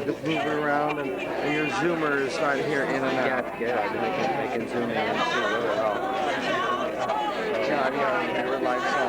moving around, and your zoomer is starting to hear in and out. Yeah, I can zoom in and see really well. Yeah, your live sound.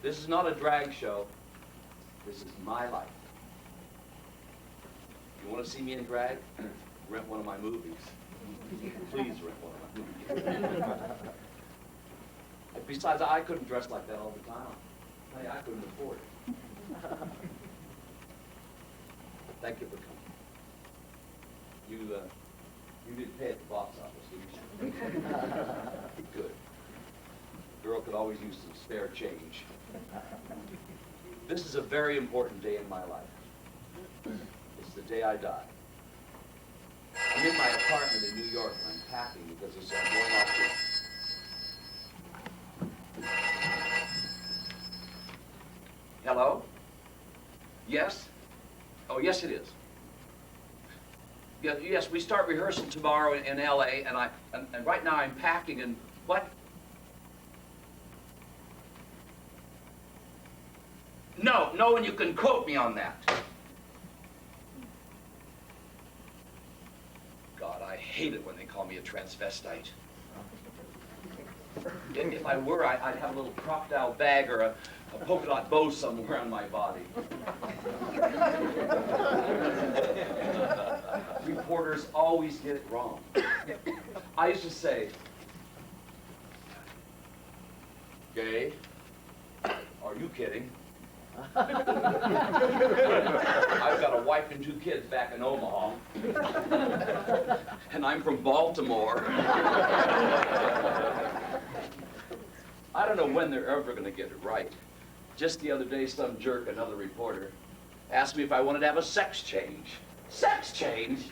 This is not a drag show. This is my life. You want to see me in drag? Rent one of my movies. Please rent one of my movies. Besides, I couldn't dress like that all the time. Hey, I couldn't afford it. Thank you for coming. You did pay at the box office, didn't you? Good. Girl could always use some spare change. This is a very important day in my life. It's the day I die. I'm in my apartment in New York and I'm packing because I'm going off to... Hello? Yes? Oh, yes it is. Yes, we start rehearsal tomorrow in LA and right now I'm packing and what? No, and you can quote me on that. God, I hate it when they call me a transvestite. If I were, I'd have a little crocodile bag or a polka dot bow somewhere on my body. Reporters always get it wrong. I used to say, gay? Are you kidding? I've got a wife and 2 kids back in Omaha. And I'm from Baltimore. I don't know when they're ever going to get it right. Just the other day, some jerk, another reporter, asked me if I wanted to have a sex change. Sex change?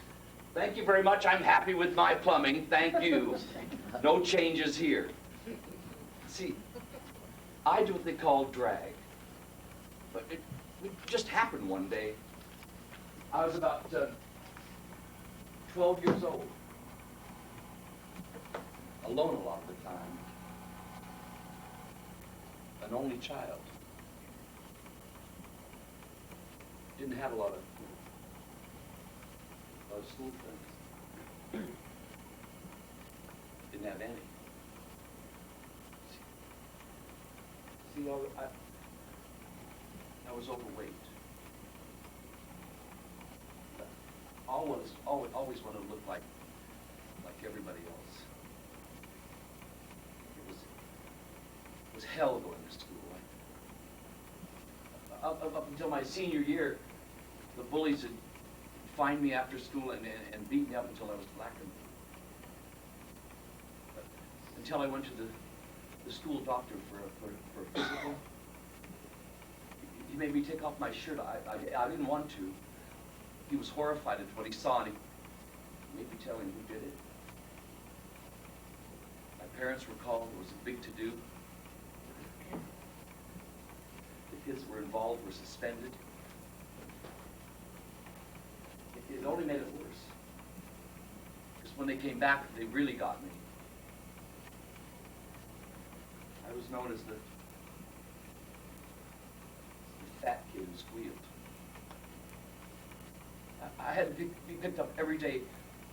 Thank you very much. I'm happy with my plumbing. Thank you. No changes here. See, I do what they call drag. But it just happened one day. I was about 12 years old. Alone a lot of the time. An only child. Didn't have a lot of school friends. Didn't have any. See, I was overweight. Always wanted to look like everybody else. It was hell going to school. Up until my senior year, the bullies would find me after school and beat me up until I was blackened. Until I went to the school doctor for a physical. He made me take off my shirt. I didn't want to. He was horrified at what he saw, and maybe tell him who did it. My parents were called. It was a big to-do. The kids were involved were suspended. It only made it worse. Because when they came back, they really got me. I was known as the fat kid who squealed. I had to be picked up every day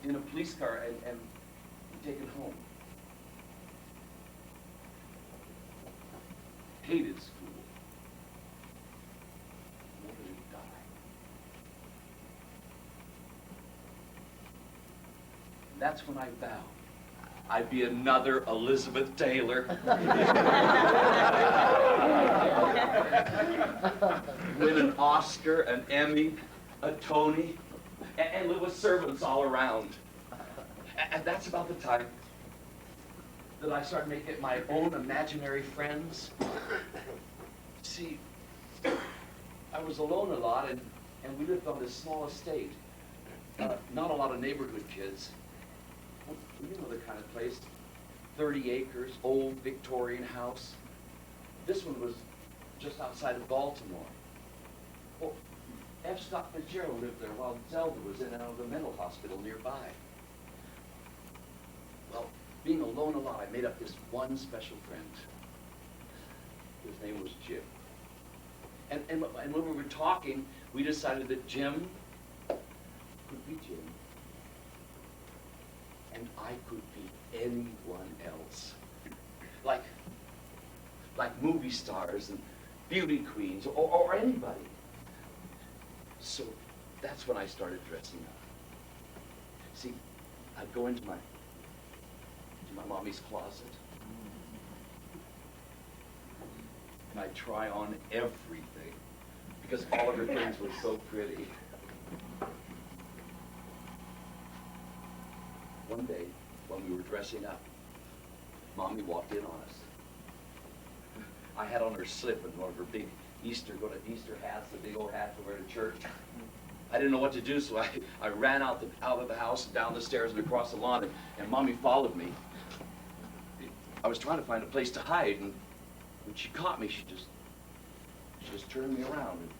in a police car and taken home. Hated school. Wanted to die. And that's when I vowed I'd be another Elizabeth Taylor. Win an Oscar, an Emmy, a Tony, and live with servants all around. And that's about the time that I started making my own imaginary friends. See, I was alone a lot, and we lived on this small estate. Not a lot of neighborhood kids. You know the kind of place. 30 acres, old Victorian house. This one was just outside of Baltimore. Well, F. Scott Fitzgerald lived there while Zelda was in and out of the mental hospital nearby. Well, being alone a lot, I made up this one special friend. His name was Jim. And when we were talking, we decided that Jim could be Jim. And I could be anyone else. Like movie stars and beauty queens or anybody. So that's when I started dressing up. See, I'd go into my mommy's closet and I'd try on everything because all of her things were so pretty. One day, when we were dressing up, Mommy walked in on us. I had on her slip and one of her big Easter hats, the big old hat to wear to church. I didn't know what to do, so I ran out of the house, down the stairs and across the lawn, and Mommy followed me. I was trying to find a place to hide, and when she caught me, she just turned me around and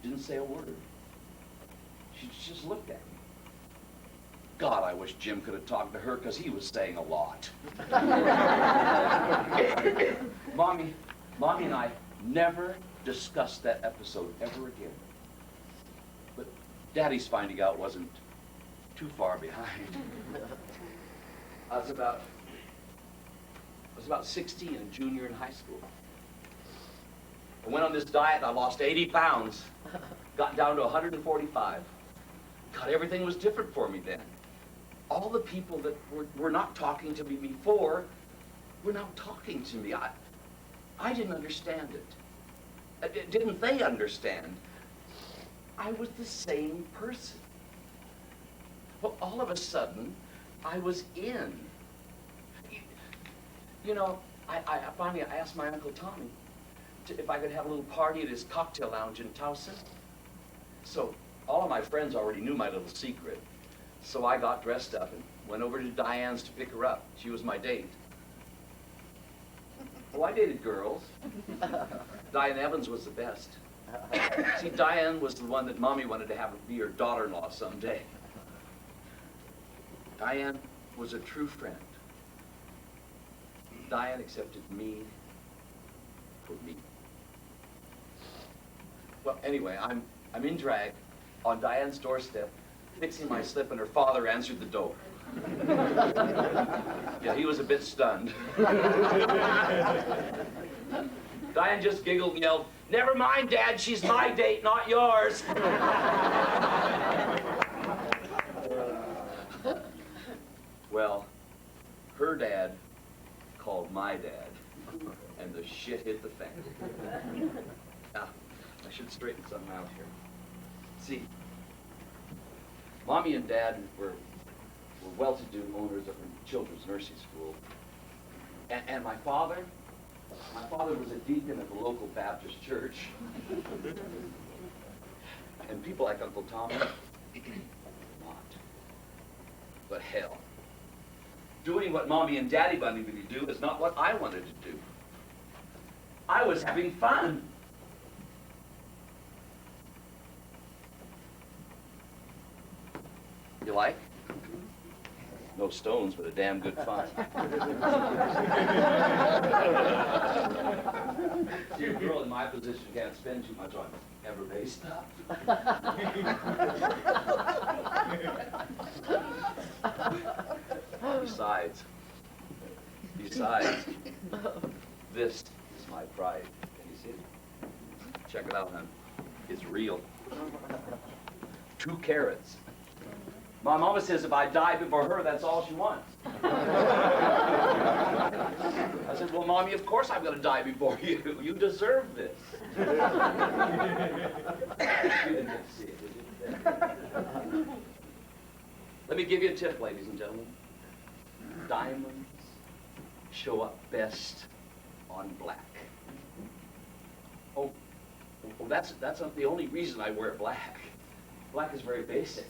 didn't say a word. She just looked at me. God, I wish Jim could have talked to her, because he was saying a lot. Mommy and I never discussed that episode ever again. But Daddy's finding out wasn't too far behind. I was about 16 and junior in high school. I went on this diet and I lost 80 pounds. Got down to 145. God, everything was different for me then. All the people that were not talking to me before were now talking to me. I didn't understand it. Didn't they understand? I was the same person. Well, all of a sudden, I was in. You know, I finally asked my Uncle Tommy if I could have a little party at his cocktail lounge in Towson. So all of my friends already knew my little secret. So I got dressed up and went over to Diane's to pick her up. She was my date. Oh, I dated girls. Diane Evans was the best. See, Diane was the one that Mommy wanted to have be her daughter-in-law someday. Diane was a true friend. Diane accepted me for me. Well, anyway, I'm in drag on Diane's doorstep, fixing my slip, and her father answered the door. Yeah, he was a bit stunned. Diane just giggled and yelled, "Never mind, Dad, she's my date, not yours." Well, her dad called my dad, and the shit hit the fan. Now, I should straighten something out here. See, Mommy and Dad were well-to-do owners of a children's nursing school. And my father was a deacon at the local Baptist church. And people like Uncle Tommy, Not. But hell, doing what Mommy and Daddy wanted me to do is not what I wanted to do. I was having fun. You like? No stones, but a damn good fun. See, a girl in my position can't spend too much on everyday stuff. Besides, this is my pride. Can you see it? Check it out, hon. It's real. 2 carats. My mama says if I die before her, that's all she wants. I said, well, Mommy, of course I'm going to die before you. You deserve this. You didn't get to see it, did you? Let me give you a tip, ladies and gentlemen. Diamonds show up best on black. Oh, that's not the only reason I wear black. Black is very basic.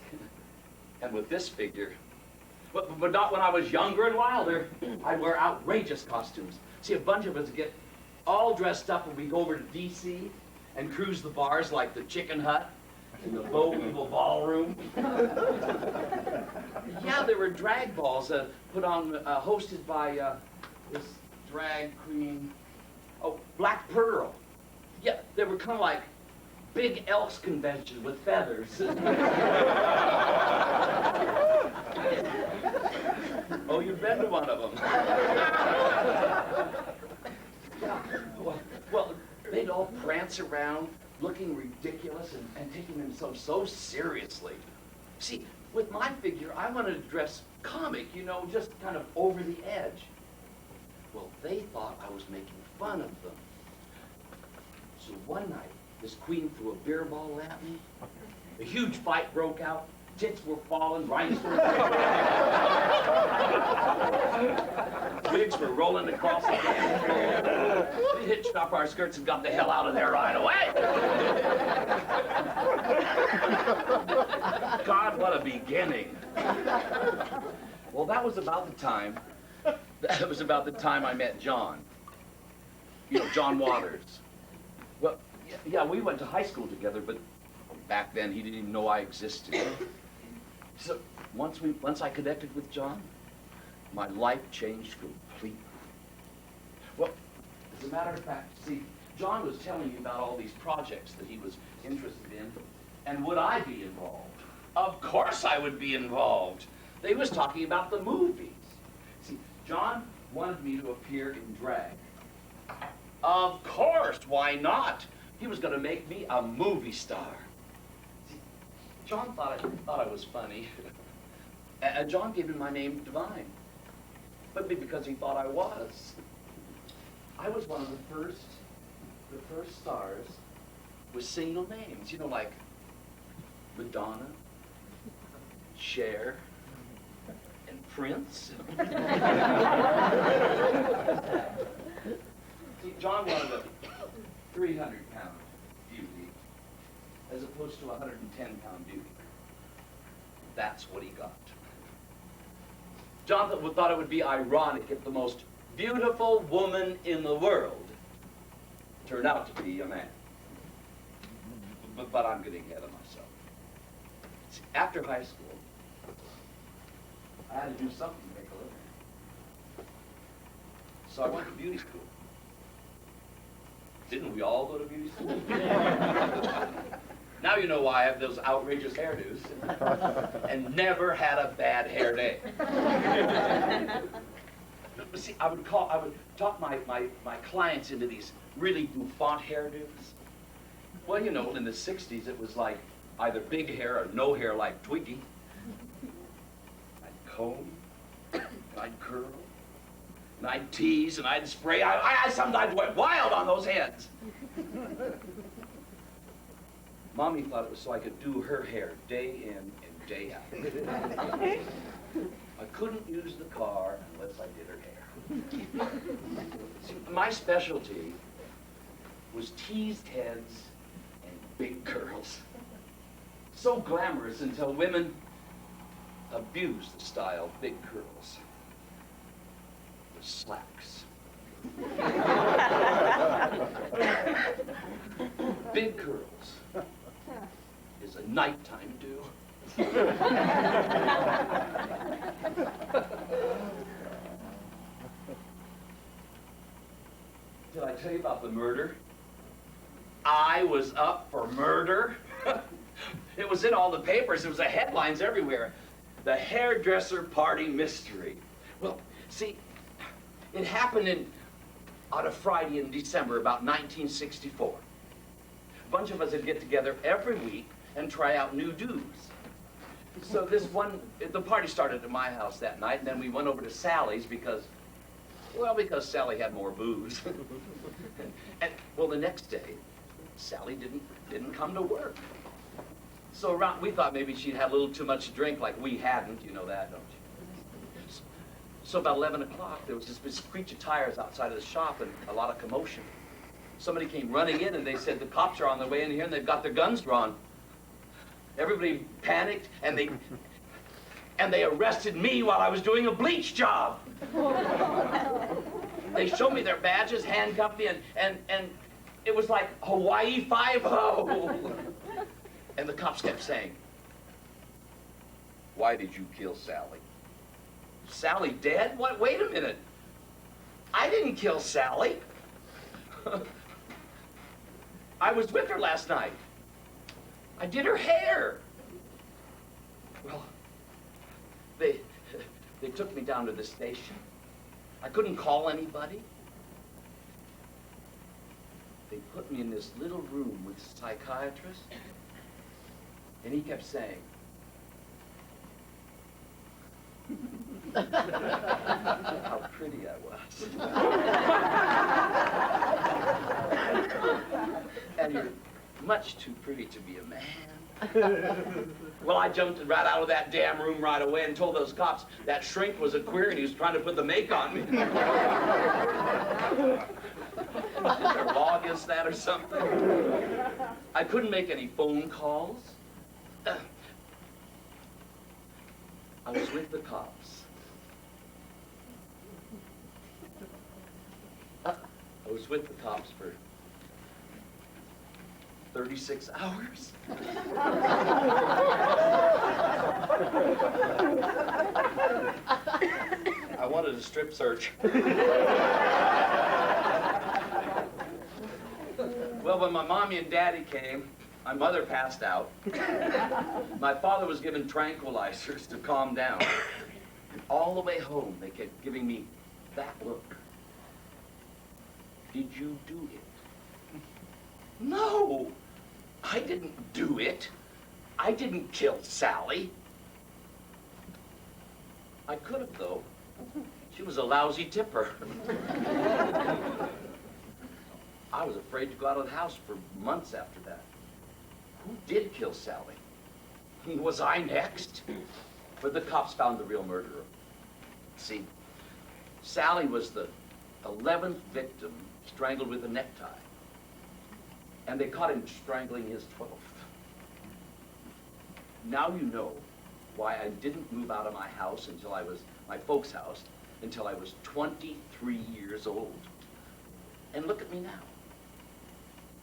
And with this figure, but not when I was younger and wilder. I'd wear outrageous costumes. See, a bunch of us get all dressed up when we go over to D.C. and cruise the bars like the Chicken Hut and the Beau Eagle Ballroom. Yeah, there were drag balls put on, hosted by this drag queen, Black Pearl. Yeah, they were kind of like Big Elks convention with feathers. Oh, you've been to one of them. Yeah. Well, they'd all prance around looking ridiculous and taking themselves so seriously. See, with my figure, I wanted to dress comic, you know, just kind of over the edge. Well, they thought I was making fun of them. So one night, this queen threw a beer ball at me. A huge fight broke out. Tits were falling, rhinestones. Wigs were rolling across the dance floor. We hitched up our skirts and got the hell out of there right away. God, what a beginning. Well, that was about the time I met John. You know, John Waters. Well, yeah, we went to high school together, but back then he didn't even know I existed. So once I connected with John, my life changed completely. Well, as a matter of fact, see, John was telling me about all these projects that he was interested in, and would I be involved? Of course I would be involved. They was talking about the movies. See, John wanted me to appear in drag. Of course, why not? He was going to make me a movie star. See, John thought I was funny. And John gave me my name, Divine. But because he thought I was. I was one of the first stars with single names. You know, like Madonna, Cher, and Prince. See, John wanted a 300-pound beauty as opposed to a 110-pound beauty. That's what he got. John thought it would be ironic if the most beautiful woman in the world turned out to be a man. But I'm getting ahead of myself. See, after high school, I had to do something to make a living. So I went to beauty school. Didn't we all go to beauty school? Now you know why I have those outrageous hairdos and never had a bad hair day. But see, I would talk my clients into these really bouffant hairdos. Well, you know, in the 60s, it was like either big hair or no hair like Twiggy. I'd comb, and I'd curl, and I'd tease, and I'd spray. I sometimes went wild on those heads. Mommy thought it was so I could do her hair day in and day out. I couldn't use the car unless I did her hair. See, my specialty was teased heads and big curls. so glamorous until women abuse the style of big curls. The slacks. Big curls is a nighttime do. Did I tell you about the murder? I was up for murder. It was in all the papers. It was the headlines everywhere. The hairdresser party mystery. Well, see, it happened on a Friday in December, about 1964. A bunch of us would get together every week and try out new do's. So the party started at my house that night, and then we went over to Sally's because Sally had more booze. And well, the next day, Sally didn't come to work. So we thought maybe she'd had a little too much to drink, like we hadn't. You know that, don't you? So about 11 o'clock, there was this screech of tires outside of the shop and a lot of commotion. Somebody came running in and they said the cops are on their way in here and they've got their guns drawn. Everybody panicked and they arrested me while I was doing a bleach job. They showed me their badges, handcuffed me, and it was like Hawaii 5-0. And the cops kept saying, "Why did you kill Sally?" Sally dead? What? Wait a minute. I didn't kill Sally. I was with her last night. I did her hair. Well, they took me down to the station. I couldn't call anybody. They put me in this little room with a psychiatrist, and he kept saying, how pretty I was. And you're much too pretty to be a man. Well, I jumped right out of that damn room right away and told those cops that shrink was a queer and he was trying to put the make on me. Is there a law against that or something? I couldn't make any phone calls. I was with the cops. I was with the cops for 36 hours. I wanted a strip search. Well, when my mommy and daddy came, my mother passed out. My father was given tranquilizers to calm down. And all the way home, they kept giving me that look. Did you do it? No, I didn't do it. I didn't kill Sally. I could have, though. She was a lousy tipper. I was afraid to go out of the house for months after that. Who did kill Sally? Was I next? But the cops found the real murderer. See, Sally was the 11th victim strangled with a necktie. And they caught him strangling his 12th. Now you know why I didn't move out of my house until I was, my folks' house, until I was 23 years old. And look at me now.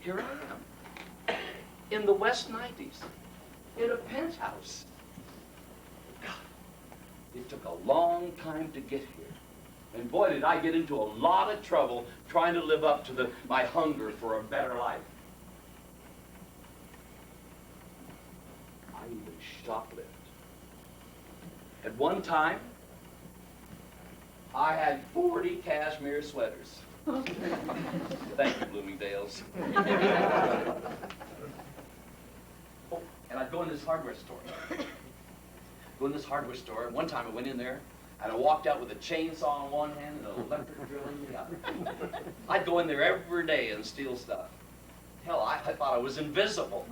Here I am, in the West 90s, in a penthouse. God, it took a long time to get here. And boy, did I get into a lot of trouble trying to live up to my hunger for a better life. I even shoplifted. At one time, I had 40 cashmere sweaters. Thank you, Bloomingdale's. Oh, and I'd go in this hardware store. And one time I went in there, and I walked out with a chainsaw in one hand and an electric drill in the other. I'd go in there every day and steal stuff. Hell, I thought I was invisible.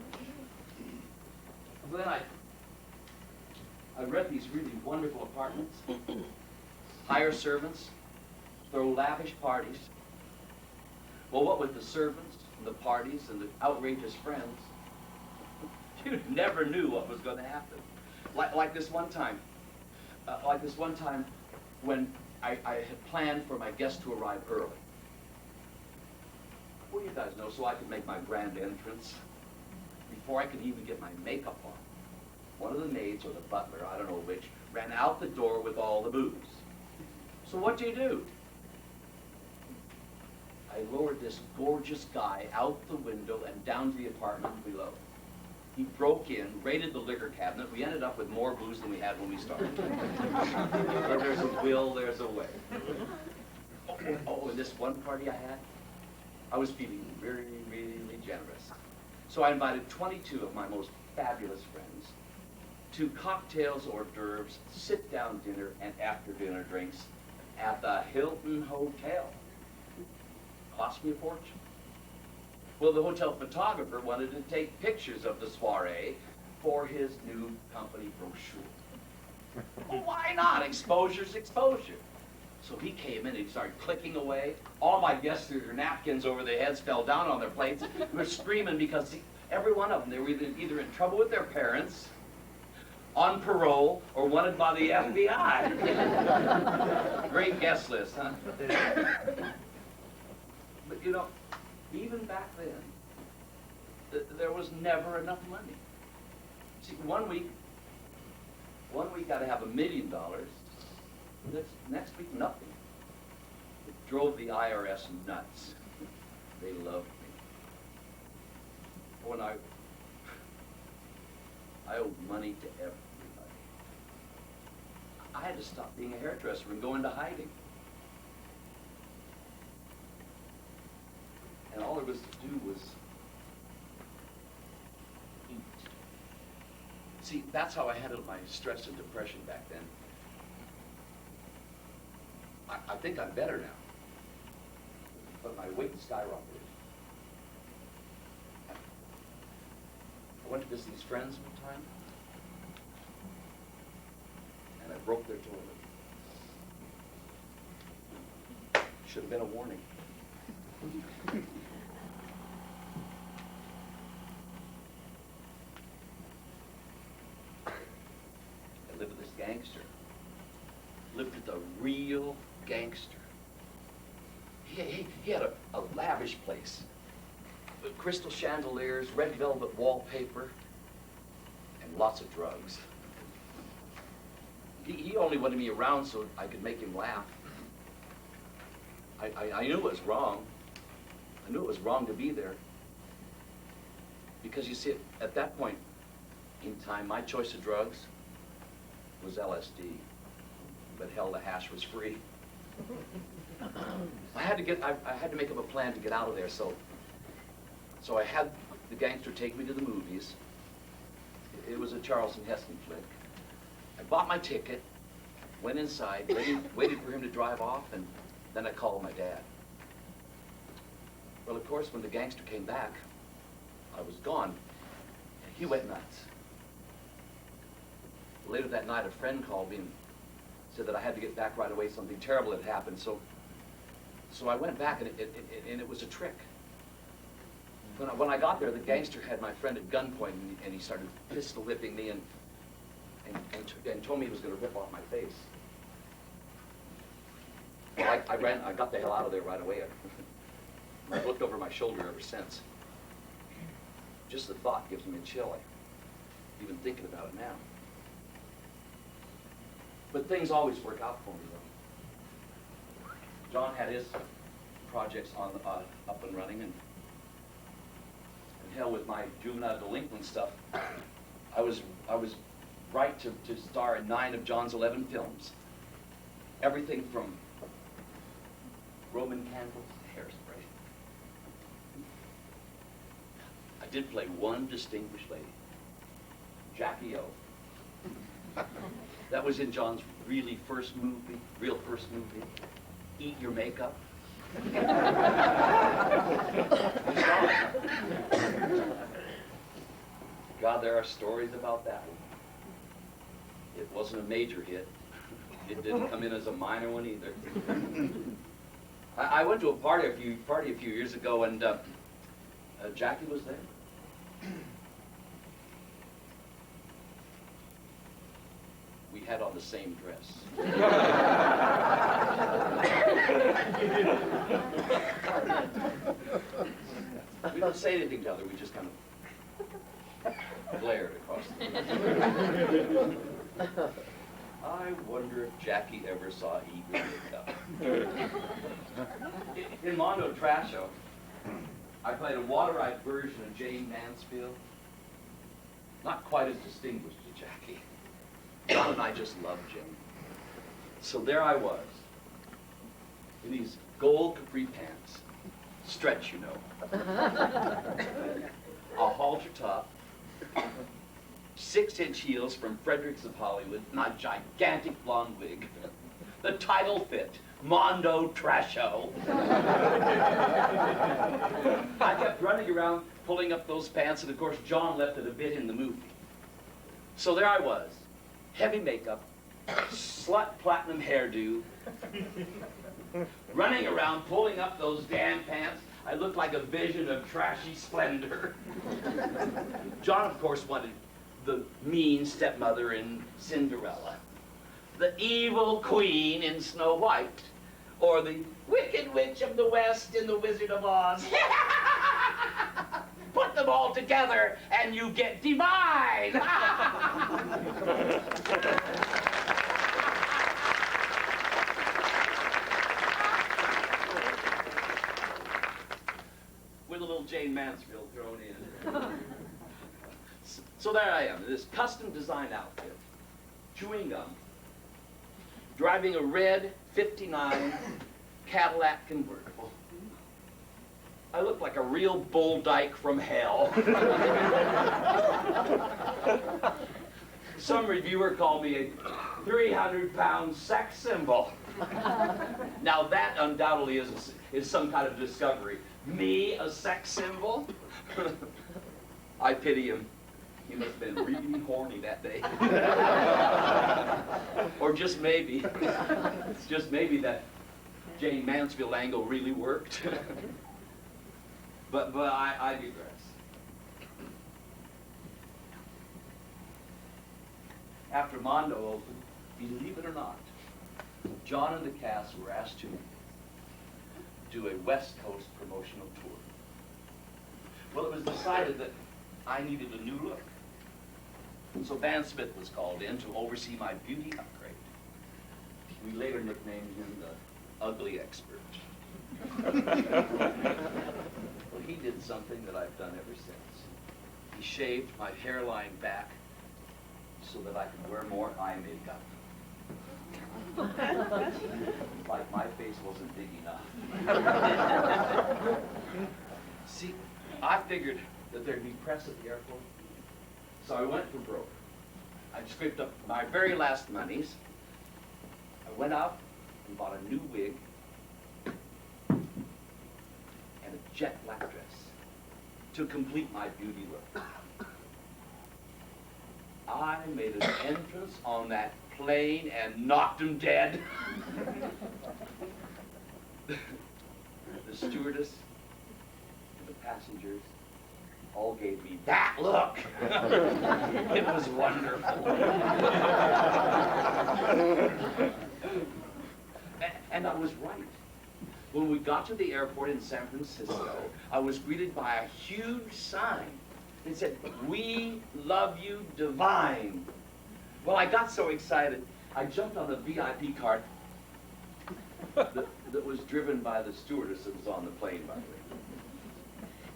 And then I read these really wonderful apartments, hire servants, throw lavish parties. Well, what with the servants, and the parties, and the outrageous friends, You never knew what was going to happen. Like this one time when I had planned for my guests to arrive early. Well, you guys know, so I could make my grand entrance before I could even get my makeup on. One of the maids or the butler, I don't know which, ran out the door with all the booze. So what do you do? I lowered this gorgeous guy out the window and down to the apartment below. He broke in, raided the liquor cabinet. We ended up with more booze than we had when we started. Where there's a will, there's a way. Oh, and this one party I had, I was feeling really, really generous. So I invited 22 of my most fabulous friends to cocktails, hors d'oeuvres, sit-down dinner, and after-dinner drinks at the Hilton Hotel. Cost me a fortune. Well, the hotel photographer wanted to take pictures of the soiree for his new company brochure. Well, why not? Exposure's exposure. So he came in and he started clicking away. All my guests threw their napkins over their heads, fell down on their plates. They were screaming because every one of them, they were either in trouble with their parents, on parole, or wanted by the FBI. Great guest list, huh? But you know, even back then, there was never enough money. See, one week I'd have $1 million. Next week, nothing. It drove the IRS nuts. They loved me. When I owed money to everybody. I had to stop being a hairdresser and go into hiding. And all there was to do was eat. See, that's how I handled my stress and depression back then. I think I'm better now, but my weight skyrocketed. I went to visit these friends one time, and I broke their toilet. Should have been a warning. I lived with this gangster. Lived with a real gangster. He had a lavish place. With crystal chandeliers, red velvet wallpaper, and lots of drugs. He only wanted me around so I could make him laugh. I knew it was wrong. I knew it was wrong to be there. Because you see, at that point in time, my choice of drugs was LSD. But hell, the hash was free. I had to make up a plan to get out of there, so I had the gangster take me to the movies. It was a Charleston Heston flick. I bought my ticket, went inside, waited for him to drive off, and then I called my dad. Well, of course, when the gangster came back, I was gone. He went nuts. Later that night, a friend called me and said that I had to get back right away. Something terrible had happened. So I went back, and it was a trick. When I got there, the gangster had my friend at gunpoint, and he started pistol whipping me and told me he was going to rip off my face. Well, I got the hell out of there right away. I've looked over my shoulder ever since. Just the thought gives me a chill, even thinking about it now. But things always work out for me, though. John had his projects up and running, and hell, with my juvenile delinquent stuff, I was right to star in 9 of John's 11 films. Everything from Roman candles to hairspray. I did play one distinguished lady, Jackie O. That was in John's real first movie, Eat Your Makeup. You saw it. God, there are stories about that one. It wasn't a major hit. It didn't come in as a minor one either. I went to a party a few years ago, and Jackie was there. we had on the same dress. We didn't say anything to each other, we just kind of glared across the room. I wonder if Jackie ever saw Eager makeup. In Mondo Trasho, I played a water-eyed version of Jane Mansfield. Not quite as distinguished as Jackie. John and I just loved Jane. So there I was, in these gold capri pants, stretch, you know. A halter top, 6-inch heels from Fredericks of Hollywood, and a gigantic blonde wig. The title fit, Mondo Trasho. I kept running around, pulling up those pants, and of course John left it a bit in the movie. So there I was, heavy makeup, slut platinum hairdo, running around, pulling up those damn pants. I looked like a vision of trashy splendor. John, of course, wanted the mean stepmother in Cinderella, the evil queen in Snow White, or the wicked witch of the West in The Wizard of Oz. Put them all together and you get divine. With a little Jane Mansfield thrown in. So there I am, in this custom design outfit, chewing gum, driving a red 59 Cadillac convertible. I look like a real bull dyke from hell. Some reviewer called me a 300-pound sex symbol. Now that undoubtedly is some kind of discovery. Me, a sex symbol? I pity him. He must have been really horny that day. Or just maybe that Jane Mansfield angle really worked. But I digress. After Mondo opened, believe it or not, John and the cast were asked to do a West Coast promotional tour. Well, it was decided that I needed a new look. So Van Smith was called in to oversee my beauty upgrade. We later nicknamed him the Ugly Expert. Well, he did something that I've done ever since. He shaved my hairline back so that I could wear more eye makeup. Like my face wasn't big enough. See, I figured that there'd be press at the airport. So I went for broke. I scraped up my very last monies. I went out and bought a new wig and a jet black dress to complete my beauty look. I made an entrance on that plane and knocked him dead. The stewardess and the passengers all gave me that look. It was wonderful. And I was right. When we got to the airport in San Francisco, I was greeted by a huge sign. It said, "We love you divine." Well, I got so excited, I jumped on the VIP cart that was driven by the stewardess that was on the plane, by the way.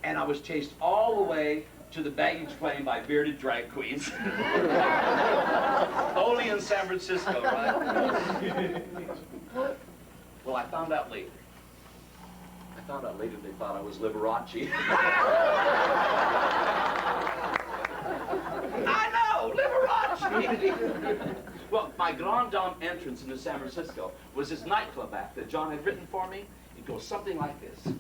And I was chased all the way to the baggage claim by bearded drag queens. Only in San Francisco, right? Well, I found out later. They thought I was Liberace. I know, Liberace! Well, my Grand Dame entrance into San Francisco was this nightclub act that John had written for me. It goes something like this.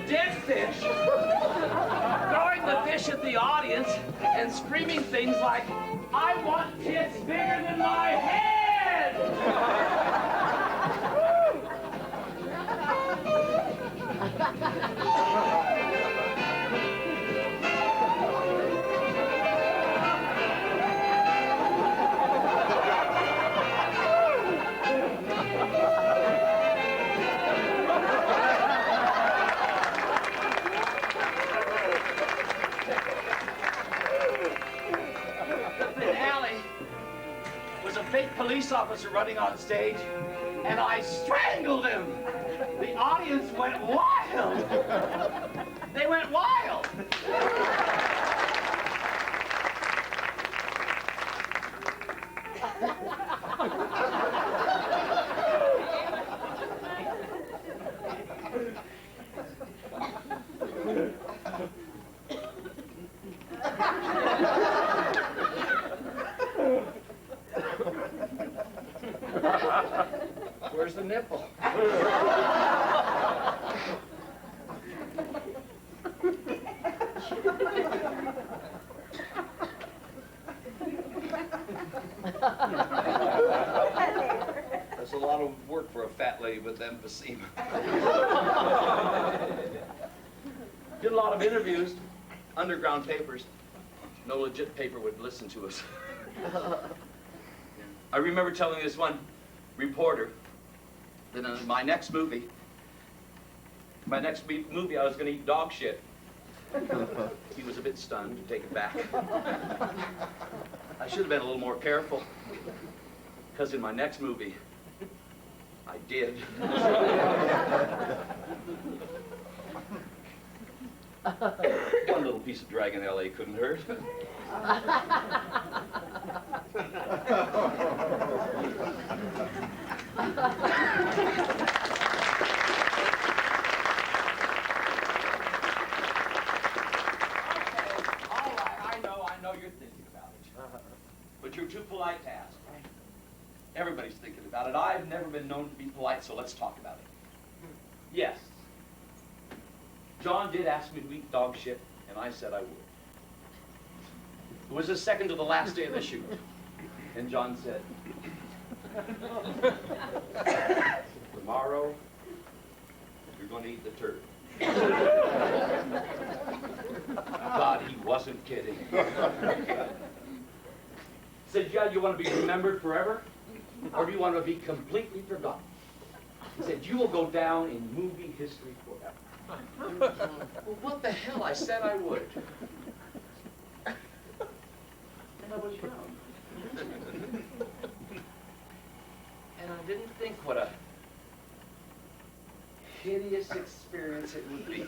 dead fish, throwing the fish at the audience, and screaming things like, "I want tits bigger than my head!" Fake police officer running on stage, and I strangled him. The audience went wild. They went wild. Where's the nipple? That's a lot of work for a fat lady with emphysema. Did a lot of interviews, underground papers. No legit paper would listen to us. I remember telling this one reporter that in my next movie, I was going to eat dog shit. He was a bit stunned to take it back. I should have been a little more careful, because in my next movie, I did. One little piece of drag in L.A. couldn't hurt. I know you're thinking about it. But you're too polite to ask, right? Everybody's thinking about it. I've never been known to be polite, so let's talk about it. Yes. John did ask me to eat dog shit, and I said I would. It was the second to the last day of the shoot. And John said, tomorrow, you're going to eat the turd. God, he wasn't kidding. He said, yeah, you want to be remembered forever? Or do you want to be completely forgotten? He said, you will go down in movie history forever. Well, what the hell? I said I would. And I was young. And I didn't think what a hideous experience it would be.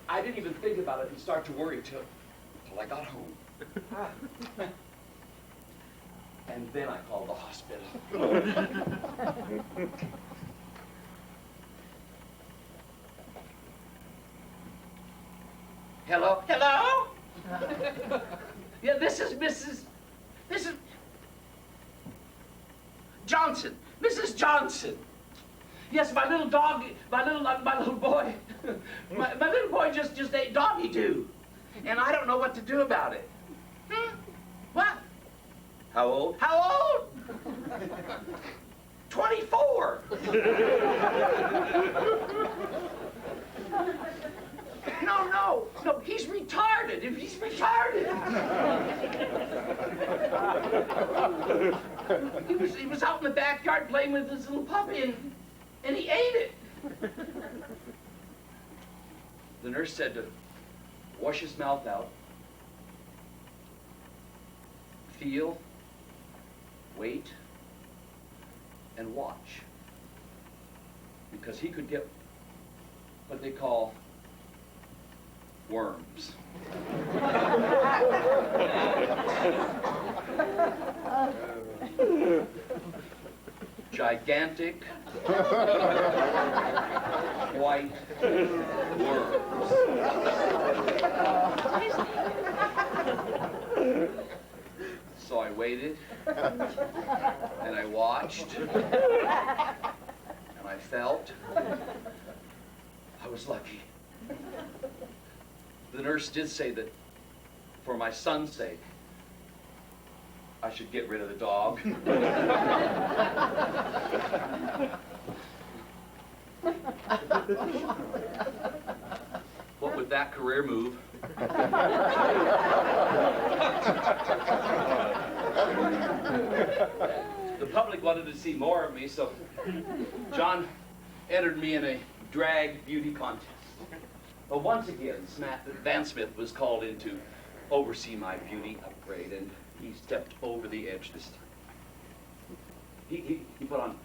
I didn't even think about it and start to worry till I got home. And then I called the hospital. Hello? Hello? Yeah, this is Johnson. Mrs. Johnson. Yes, my little dog, my little boy, my little boy just ate doggy do. And I don't know what to do about it. What? How old? How old? 24. No, he's retarded. If he's retarded. He was out in the backyard playing with his little puppy and he ate it. The nurse said to wash his mouth out, feel, wait, and watch. Because he could get what they call worms. Gigantic white worms. So I waited and I watched felt. I was lucky. The nurse did say that for my son's sake, I should get rid of the dog. What would that career move? The public wanted to see more of me, so John entered me in a drag beauty contest. But once again, Van Smith was called in to oversee my beauty upgrade, and he stepped over the edge this time. He put on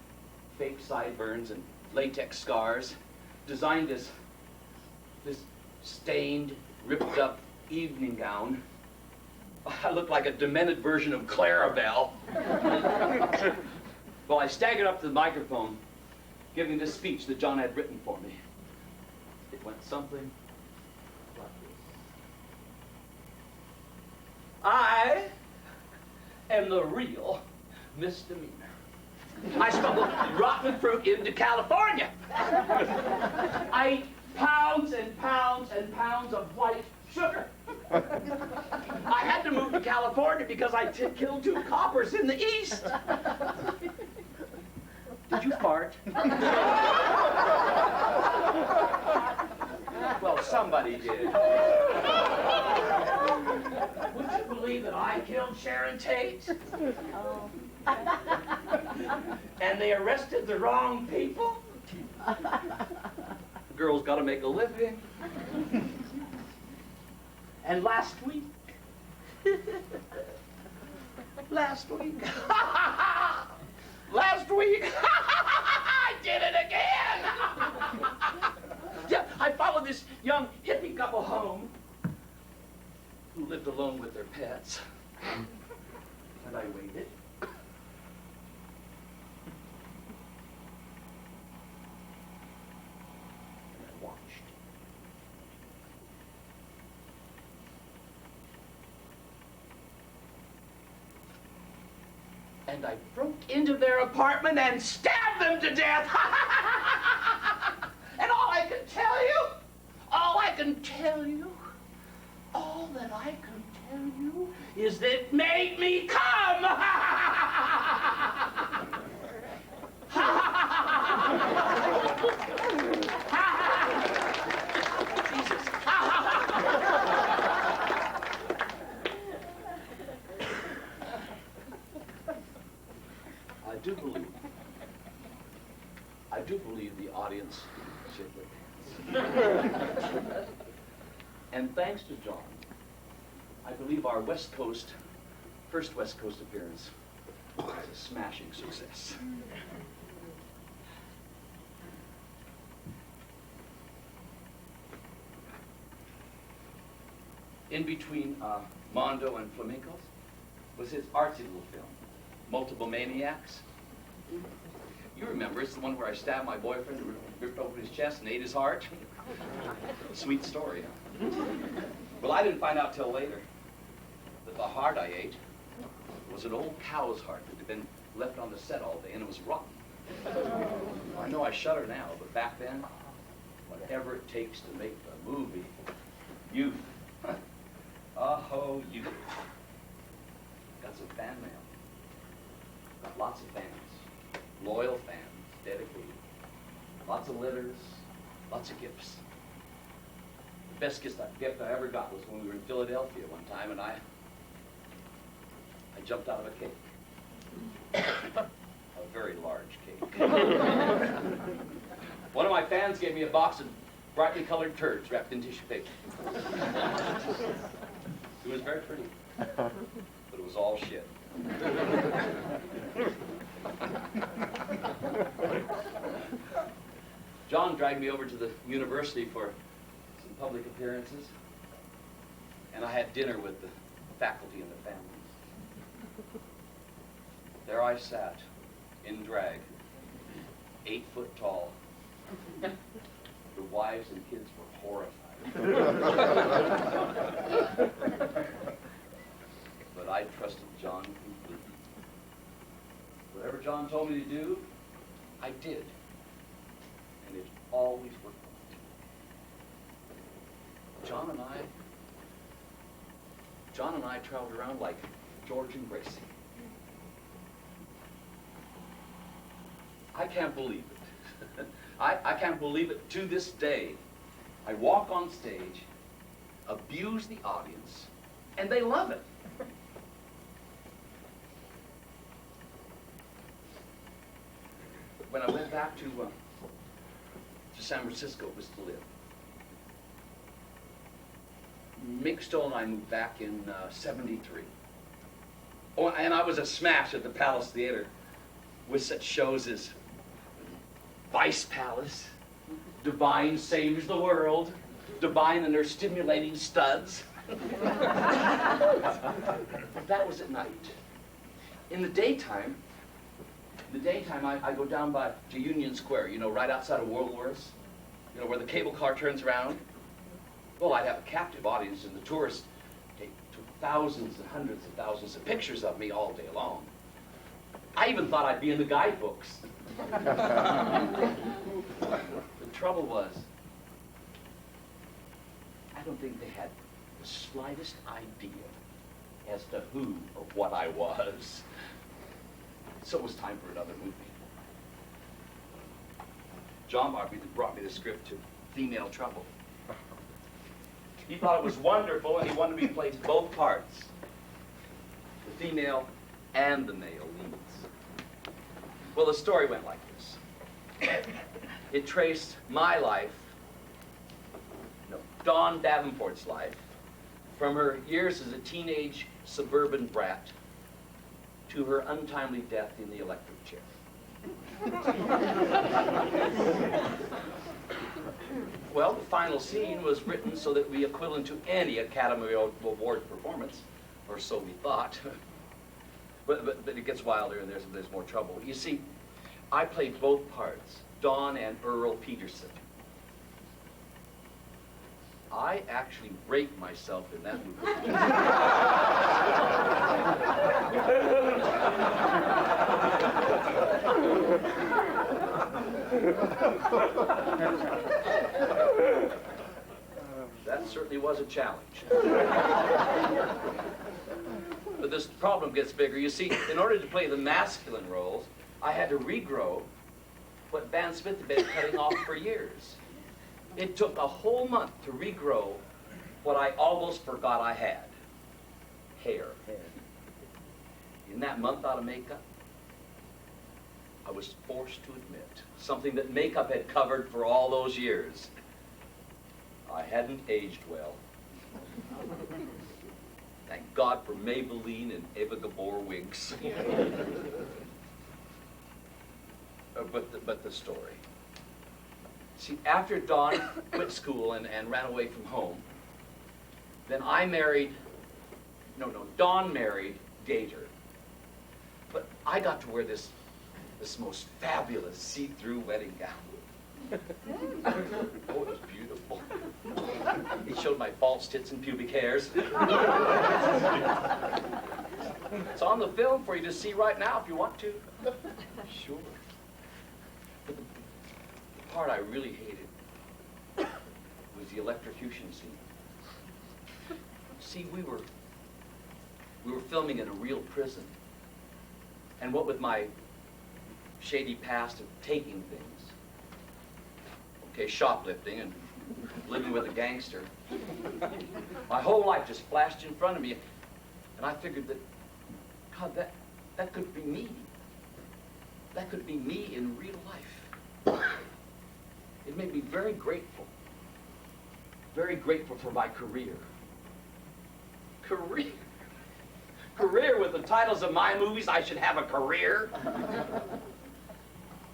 fake sideburns and latex scars, designed this stained, ripped up evening gown. I looked like a demented version of Clarabelle. Well, I staggered up to the microphone, giving this speech that John had written for me. It went something like this. I am the real misdemeanor. I smuggled rotten fruit into California. I ate pounds and pounds and pounds of white sugar. I had to move to California because I killed 2 coppers in the East. Did you fart? Well, somebody did. Would you believe that I killed Sharon Tate? Oh. And they arrested the wrong people? The girl's got to make a living. And last week, last week, I did it again. Yeah, I followed this young hippie couple home who lived alone with their pets. And I waited. And I watched. And I broke into their apartment and stabbed them to death. And all that I can tell you is that it made me come. Jesus. I do believe the audience shit their pants. And thanks to John, I believe our first West Coast appearance was a smashing success. In between Mondo and Flamencos was his artsy little film, Multiple Maniacs. You remember, it's the one where I stabbed my boyfriend, ripped open his chest and ate his heart. Sweet story, huh? Well, I didn't find out till later that the heart I ate was an old cow's heart that had been left on the set all day and it was rotten. I know I shudder now, but back then, whatever it takes to make the movie, youth. Oh, youth. Got some fan mail. Got lots of fans. Loyal fans, dedicated. Lots of letters, lots of gifts. The best gift I ever got was when we were in Philadelphia one time, and I jumped out of a cake. A very large cake. One of my fans gave me a box of brightly colored turds wrapped in tissue paper. It was very pretty, but it was all shit. John dragged me over to the university for some public appearances, and I had dinner with the faculty and the families. There I sat, in drag, 8 foot tall. The wives and kids were horrified. But I trusted John completely. Whatever John told me to do, I did. always worked well. John and I traveled around like George and Gracie. I can't believe it. I can't believe it to this day. I walk on stage, abuse the audience, and they love it. When I went back to San Francisco was to live, Mick Stoll and I moved back in '73. Oh, and I was a smash at the Palace Theater with such shows as Vice Palace, Divine Saves the World, Divine and Their Stimulating Studs. That was at night. In the daytime, I go down to Union Square, you know, right outside of Woolworths, you know, where the cable car turns around. Well, I'd have a captive audience, and the tourists took thousands and hundreds of thousands of pictures of me all day long. I even thought I'd be in the guidebooks. The trouble was, I don't think they had the slightest idea as to who or what I was. So it was time for another movie. John brought me the script to Female Trouble. He thought it was wonderful, and he wanted me to play both parts, the female and the male leads. Well, the story went like this. It traced my life, no, Dawn Davenport's life, from her years as a teenage suburban brat to her untimely death in the electric chair. Well, the final scene was written so that it would be equivalent to any Academy Award performance, or so we thought. But it gets wilder, and there's more trouble. You see, I played both parts, Dawn and Earl Peterson. I actually raped myself in that movie. That certainly was a challenge. But this problem gets bigger. You see, in order to play the masculine roles, I had to regrow what Van Smith had been cutting off for years. It took a whole month to regrow what I almost forgot I had. Hair. In that month out of makeup, I was forced to admit something that makeup had covered for all those years. I hadn't aged well. Thank God for Maybelline and Eva Gabor wigs. But the story. See, after Dawn quit school and ran away from home, then I married, Dawn married Gator. But I got to wear this most fabulous see-through wedding gown. Oh, it was beautiful. It showed my false tits and pubic hairs. It's on the film for you to see right now if you want to. Sure. But the part I really hated was the electrocution scene. See, we were filming in a real prison. And what with my shady past of taking things, okay, shoplifting and living with a gangster, my whole life just flashed in front of me, and I figured that, God, that could be me. That could be me in real life. It made me very grateful for my career. Career with the titles of my movies, I should have a career.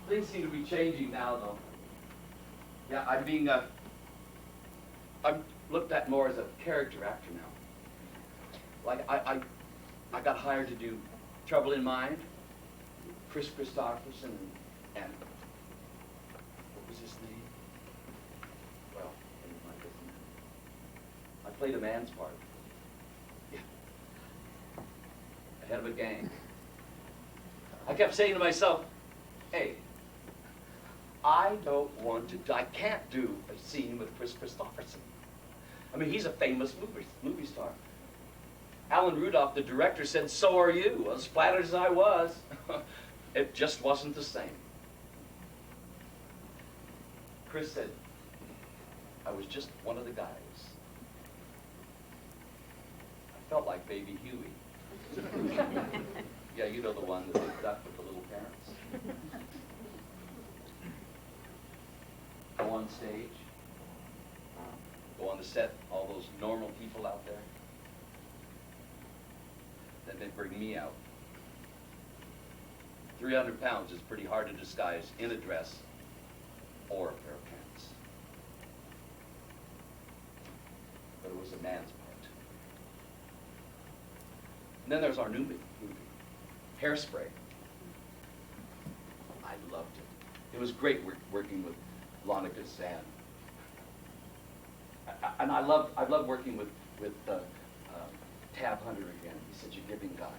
Things seem to be changing now, though. Yeah, I'm looked at more as a character actor now. Like, I got hired to do Trouble in Mind, Chris Christopherson, and what was his name? Well, never mind, doesn't matter. I played a man's part. Yeah. Head of a gang. I kept saying to myself, hey, I don't want to, I can't do a scene with Chris Christopherson. I mean, he's a famous movie star. Alan Rudolph, the director, said, so are you. As flattered as I was, it just wasn't the same. Chris said, I was just one of the guys. I felt like baby Huey. Yeah, you know the one that lived up with the little parents. Go on stage. Go on the set, all those normal people out there. Then they bring me out. 300 pounds is pretty hard to disguise in a dress or a pair of pants. But it was a man's part. And then there's our new movie, Hairspray. I loved it. It was great working with Lana Kazan. And I love working with Tab Hunter again. He's such a giving guy.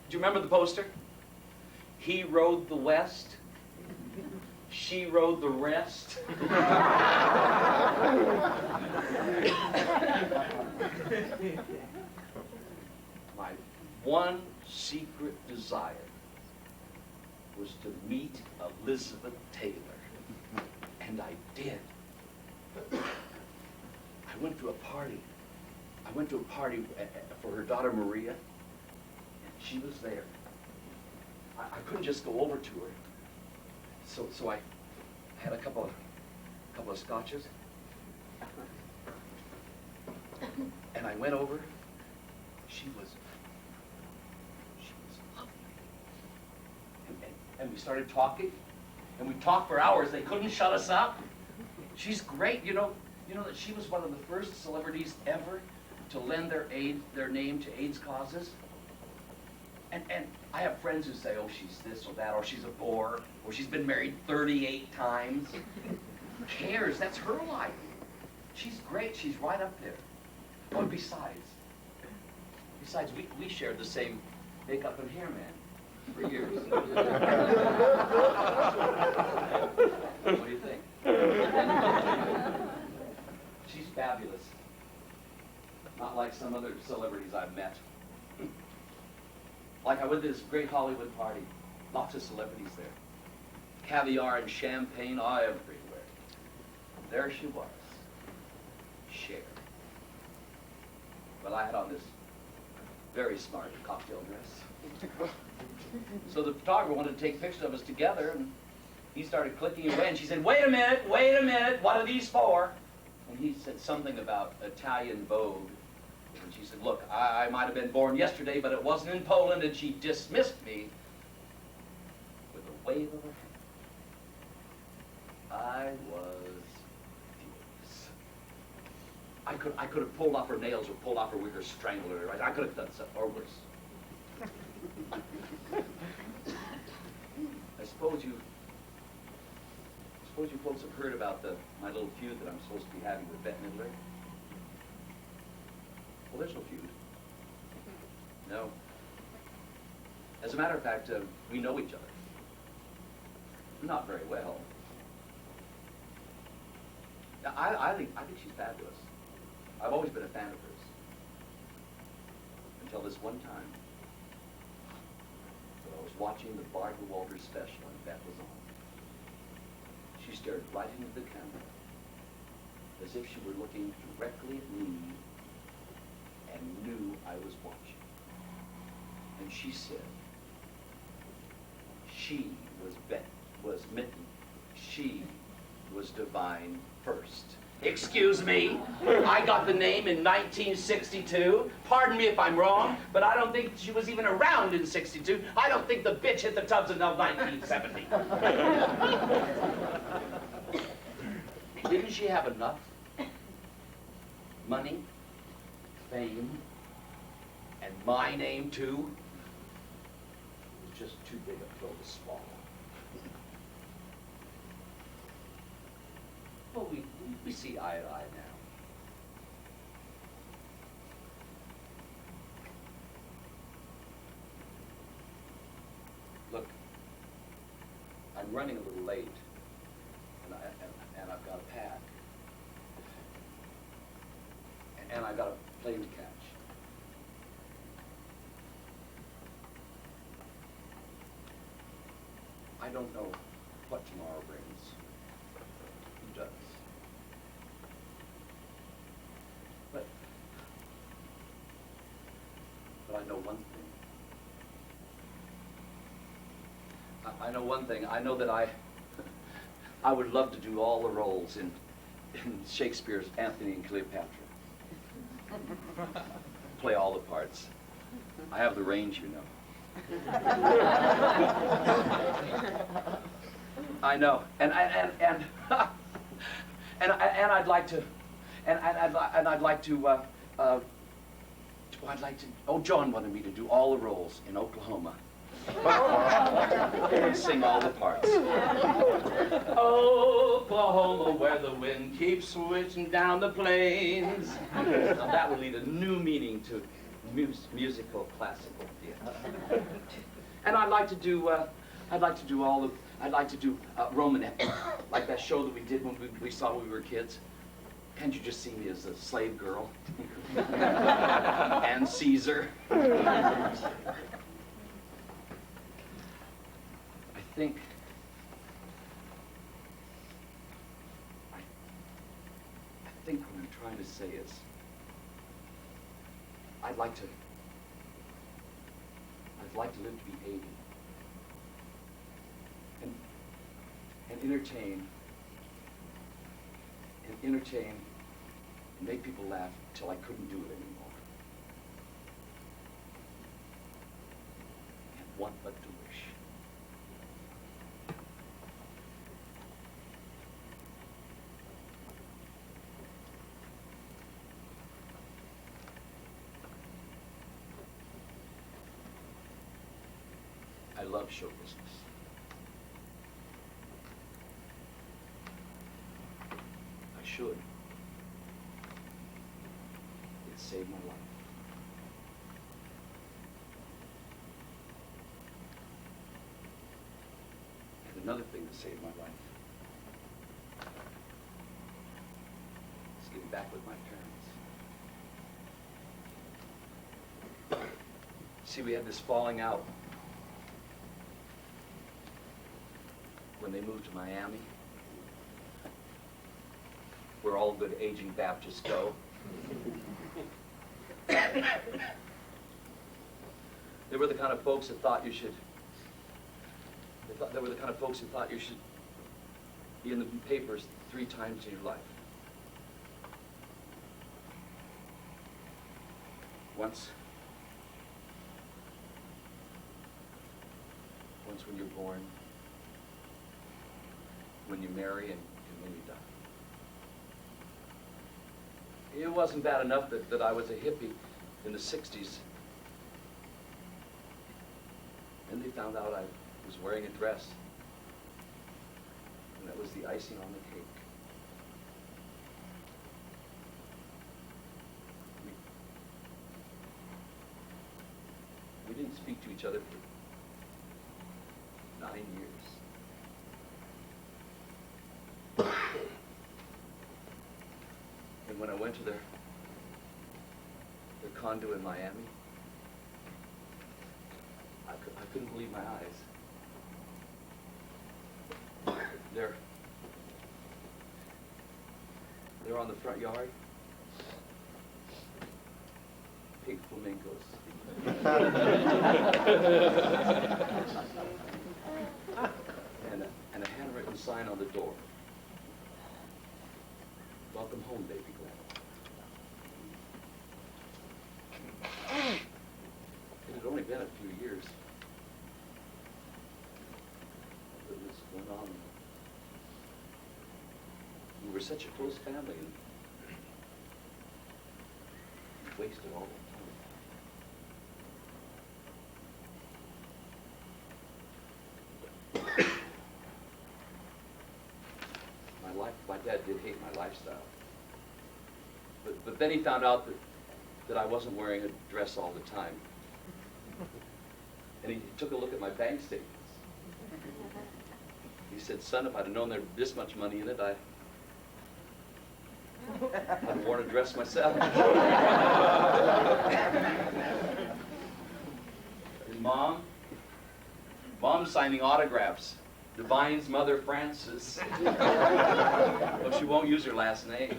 Do you remember the poster? He rode the West. She rode the rest. My one secret desire was to meet Elizabeth Taylor. And I did. I went to a party. I went to a party for her daughter Maria, and she was there. I couldn't just go over to her. So I had a couple of scotches, and I went over. She was lovely. And we started talking, and we talked for hours. They couldn't shut us up. She's great, you know that she was one of the first celebrities ever to lend their name to AIDS causes. And I have friends who say, oh, she's this or that, or she's a bore, or she's been married 38 times. Who cares? That's her life. She's great. She's right up there. Oh, and besides, we shared the same makeup and hair man for years. What do you think? She's fabulous. Not like some other celebrities I've met. Like I went to this great Hollywood party. Lots of celebrities there. Caviar and champagne everywhere. There she was. Cher. Well, I had on this very smart cocktail dress. So the photographer wanted to take pictures of us together, and he started clicking away, and she said, wait a minute, what are these for? And he said something about Italian Vogue. And she said, look, I might have been born yesterday, but it wasn't in Poland, and she dismissed me with a wave of her hand. I was furious. I could have pulled off her nails or pulled off her wig or strangled her. Right? I could have done something, or worse. I suppose you folks have heard about my little feud that I'm supposed to be having with Bette Midler. Well, there's no feud. No. As a matter of fact, we know each other. Not very well. Now, I think she's fabulous. I've always been a fan of hers. Until this one time, when I was watching the Barbara Walters special and Bette was on. She stared right into the camera, as if she were looking directly at me and knew I was watching. And she said, she was Mitten. She was divine first. Excuse me, I got the name in 1962. Pardon me if I'm wrong, but I don't think she was even around in 62. I don't think the bitch hit the tubs until 1970. Didn't she have enough money, fame, and my name too? It was just too big a pill to swallow. Well, we see eye to eye now. Look, I'm running a little late. and I got a plane to catch. I don't know what tomorrow brings. Who does? But I know one thing. I know one thing. I know that I would love to do all the roles in Shakespeare's Antony and Cleopatra. Play all the parts. I have the range, you know. I know, and I'd like to, I'd like to. Oh, John wanted me to do all the roles in Oklahoma. And sing all the parts. Oklahoma, where the wind keeps switching down the plains. Now that would lead a new meaning to musical classical theater. And I'd like to do Roman, like that show that we did when we saw when we were kids. Can't you just see me as a slave girl? And Caesar. I think what I'm trying to say is, I'd like to live to be 80 and entertain and make people laugh till I couldn't do it anymore. And want but to wish. I love show business. I should. It saved my life. And another thing that saved my life is getting back with my parents. See, we had this falling out when they moved to Miami, where all good aging Baptists go. They were the kind of folks that thought you should, they were the kind of folks who thought you should be in the papers 3 times in your life. Once when you're born, when you marry, and when you die. It wasn't bad enough that I was a hippie in the 60s. Then they found out I was wearing a dress. And that was the icing on the cake. We didn't speak to each other for 9 years. And when I went to their condo in Miami, I couldn't believe my eyes. They're on the front yard, pink flamingos. and a handwritten sign on the door. Welcome home, baby Glenn. It had only been a few years that this went on. We were such a close family, and we wasted all the time. My dad did hate my lifestyle. But then he found out that I wasn't wearing a dress all the time. And he took a look at my bank statements. He said, son, if I'd have known there'd this much money in it, I've worn a dress myself. And Mom's signing autographs. Divine's mother, Frances. Well, she won't use her last name.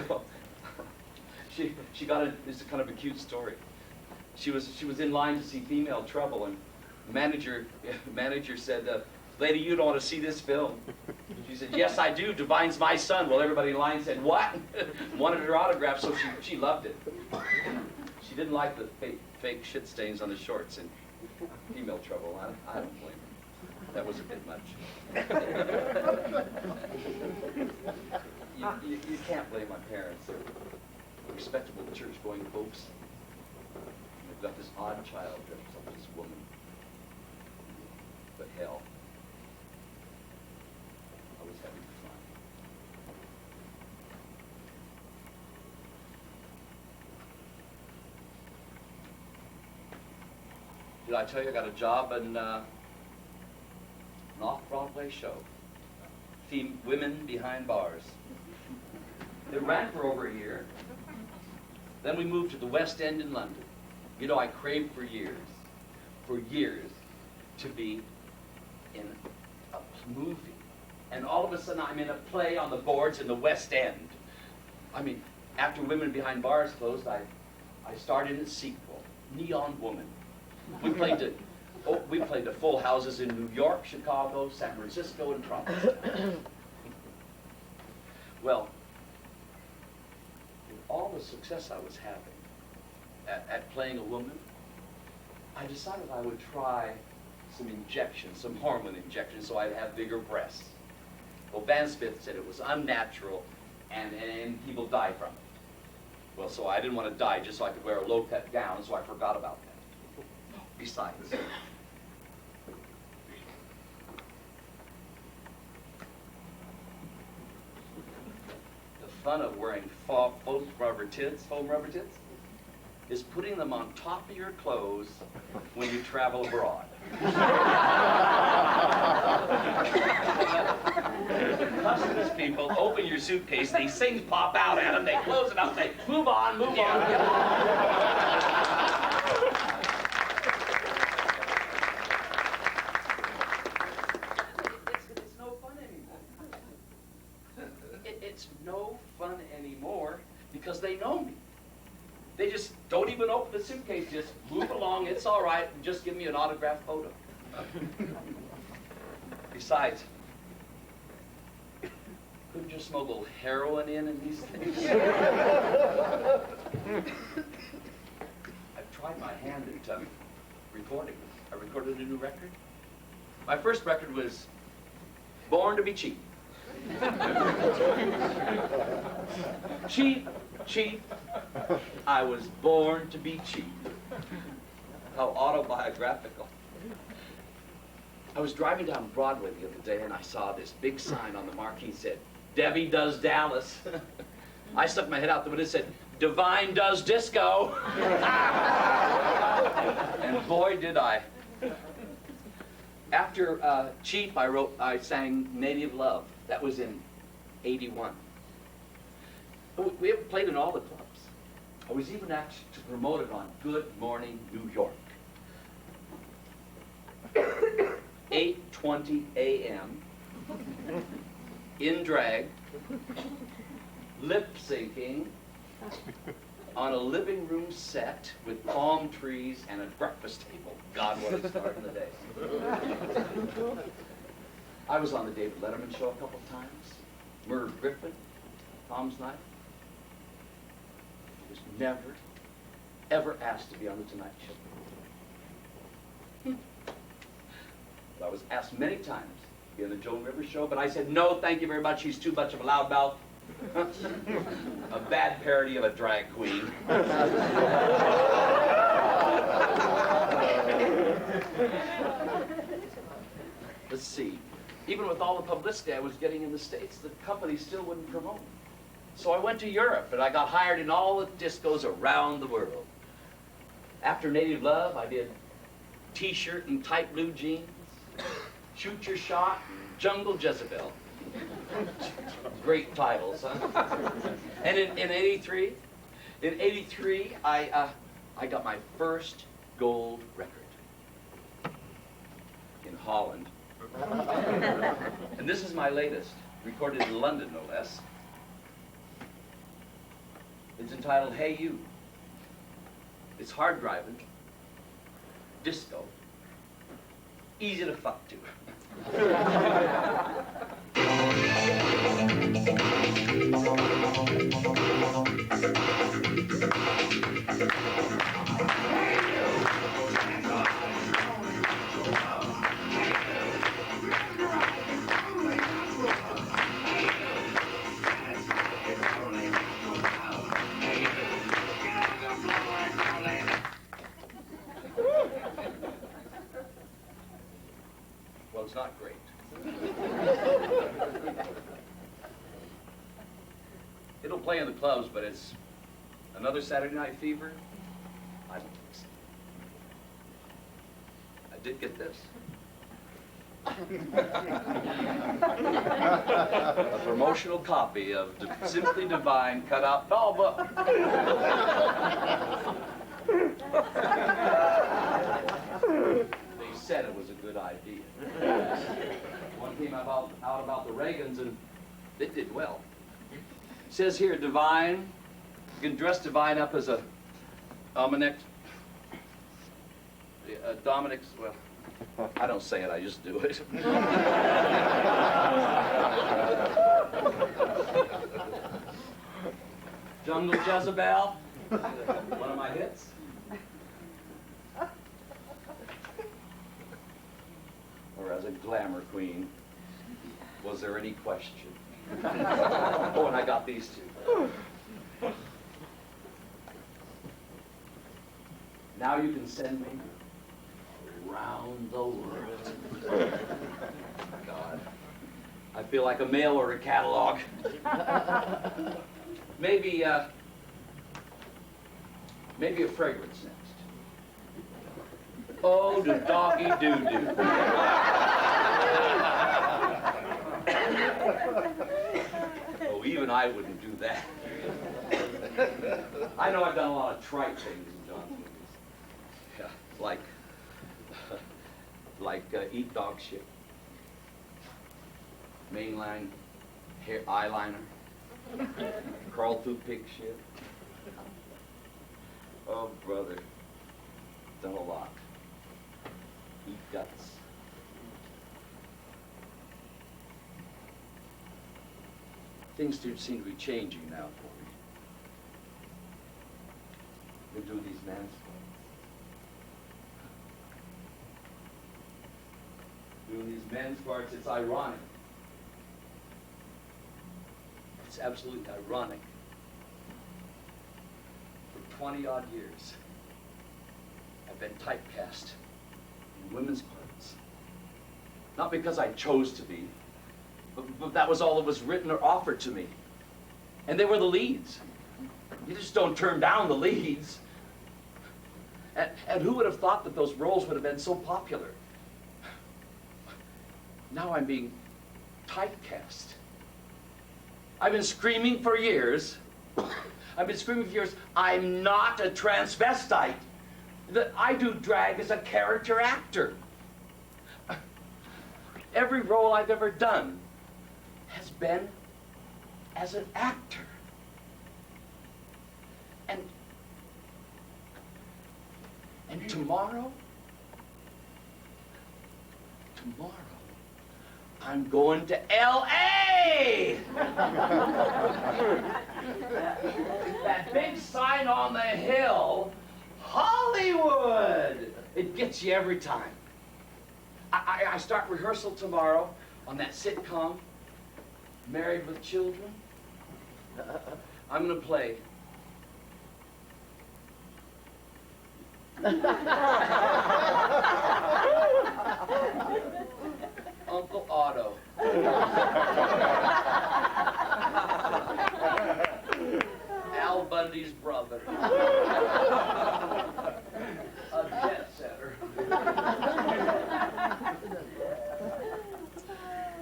No. She got a, it's a kind of a cute story. She was in line to see Female Trouble, and the manager said, "Lady, you don't want to see this film?" She said, "Yes, I do. Divine's my son." Well, everybody in line said, "What?" Wanted her autograph, so she loved it. She didn't like the fake shit stains on the shorts in Female Trouble. I don't blame her. That was a bit much. You can't blame my parents. They're respectable church-going folks. They've got this odd child dressed up as a woman. But hell, I was having fun. Did I tell you I got a job in an off-Broadway show? Women Behind Bars. It ran for over a year. Then we moved to the West End in London. You know, I craved for years, to be in a movie. And all of a sudden, I'm in a play on the boards in the West End. I mean, after Women Behind Bars closed, I starred in its sequel, Neon Woman. We played the full houses in New York, Chicago, San Francisco, and Provincetown. Well, with all the success I was having at playing a woman, I decided I would try some injections, some hormone injections, so I'd have bigger breasts. Well, Van Smith said it was unnatural and people die from it. Well, so I didn't want to die just so I could wear a low-cut gown, so I forgot about that. Besides, the fun of wearing foam rubber tits, is putting them on top of your clothes when you travel abroad. Customs people open your suitcase, these things pop out at them, they close it up, they move on, move on. It's no fun anymore. It's no fun anymore because they know me. They just don't even open the suitcase, just move along, it's all right, and just give me an autographed photo. Besides, couldn't you smoke a little heroin in these things? I've tried my hand at recording. I recorded a new record. My first record was Born to be Cheap. Cheap, cheap. I was born to be cheap. How autobiographical. I was driving down Broadway the other day and I saw this big sign on the marquee said, "Debbie does Dallas." I stuck my head out the window and said, "Divine does disco." And boy, did I. After Cheap, I sang Native Love. That was in '81. We haven't played in all the clubs. I was even asked to promote it on Good Morning New York. 8:20 a.m. in drag, lip syncing on a living room set with palm trees and a breakfast table. God, what a start in the day. I was on the David Letterman show a couple of times. Merv Griffin, Tom's Night. I was never, ever asked to be on the Tonight Show. I was asked many times to be on the Joan Rivers show, but I said, no, thank you very much. He's too much of a loudmouth. A bad parody of a drag queen. Let's see. Even with all the publicity I was getting in the States, the company still wouldn't promote me. So I went to Europe, and I got hired in all the discos around the world. After Native Love, I did T-shirt and tight blue jeans, Shoot Your Shot, Jungle Jezebel. Great titles, huh? And in '83, I got my first gold record in Holland. And this is my latest, recorded in London, no less. It's entitled Hey You. It's hard driving, disco, easy to fuck to. Well, it's not great. It'll play in the clubs, but it's another Saturday Night Fever? I don't think so. I did get this. A promotional copy of Simply Divine cut-out doll book. They said it was a good idea. One came out about the Reagans, and it did well. It says here, Divine, you can dress Divine up as a Dominic's, well, I don't say it, I just do it. Jungle Jezebel, one of my hits. Or as a glamour queen, was there any question? Oh, and I got these two. Now you can send me around the world. God, I feel like a mail order catalog. Maybe a fragrance next. Oh, the doggy doo-doo. Oh, even I wouldn't do that. I know I've done a lot of trite things in John's movies. Yeah, like eat dog shit. Mainline hair eyeliner. Crawl through pig shit. Oh, brother. Done a lot. Eat guts. Things do seem to be changing now for me. We're doing these men's parts. Doing these men's parts, it's ironic. It's absolutely ironic. For 20-odd years, I've been typecast in women's parts. Not because I chose to be, but that was all that was written or offered to me. And they were the leads. You just don't turn down the leads. And who would have thought that those roles would have been so popular? Now I'm being typecast. I've been screaming for years. I'm not a transvestite. That I do drag as a character actor. Every role I've ever done has been as an actor. And tomorrow, I'm going to L.A. That big sign on the hill, Hollywood. It gets you every time. I start rehearsal tomorrow on that sitcom, Married with Children. I'm going to play Uncle Otto. Al Bundy's brother. A jet setter.